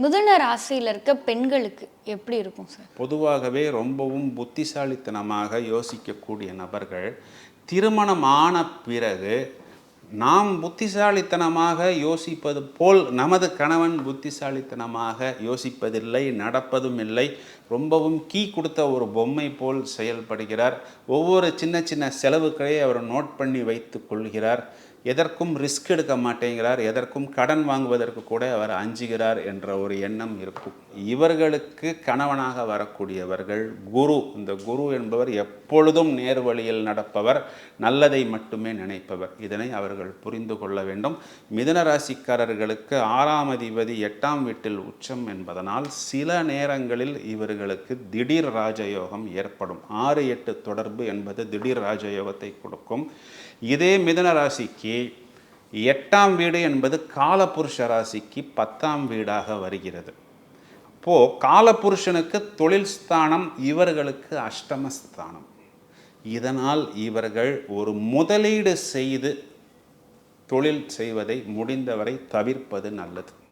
மிதுன ராசியில் இருக்க பெண்களுக்கு எப்படி இருக்கும் சார்? பொதுவாகவே ரொம்பவும் புத்திசாலித்தனமாக யோசிக்கக்கூடிய நபர்கள் திருமணம் ஆன பிறகு நாம் புத்திசாலித்தனமாக யோசிப்பது போல் நமது கணவன் புத்திசாலித்தனமாக யோசிப்பதில்லை, நடப்பதும் இல்லை. ரொம்பவும் கீ கொடுத்த ஒரு பொம்மை போல் செயல்படுகிறார். ஒவ்வொரு சின்ன சின்ன செலவுகளை அவர் நோட் பண்ணி வைத்து கொள்கிறார். எதற்கும் ரிஸ்க் எடுக்க மாட்டேங்கிறார். எதற்கும் கடன் வாங்குவதற்கு கூட அவர் அஞ்சுகிறார் என்ற ஒரு எண்ணம் இருக்கும். இவர்களுக்கு கணவனாக வரக்கூடியவர்கள் குரு. இந்த குரு என்பவர் எப்பொழுதும் நேர்வழியில் நடப்பவர், நல்லதை மட்டுமே நினைப்பவர். இதனை அவர்கள் புரிந்து கொள்ள வேண்டும். மிதுன ராசிக்காரர்களுக்கு 6ஆம் அதிபதி 8ஆம் வீட்டில் உச்சம் என்பதனால் சில நேரங்களில் இவர்களுக்கு திடீர் ராஜயோகம் ஏற்படும். 6-8 தொடர்பு என்பது திடீர் ராஜயோகத்தை கொடுக்கும். இதே மிதுன ராசிக்கு 8ஆம் வீடு என்பது காலபுருஷ ராசிக்கு 10ஆம் வீடாக வருகிறது. அப்போது காலபுருஷனுக்கு தொழில் ஸ்தானம், இவர்களுக்கு அஷ்டமஸ்தானம். இதனால் இவர்கள் ஒரு முதலீடு செய்து தொழில் செய்வதை முடிந்தவரை தவிர்ப்பது நல்லது.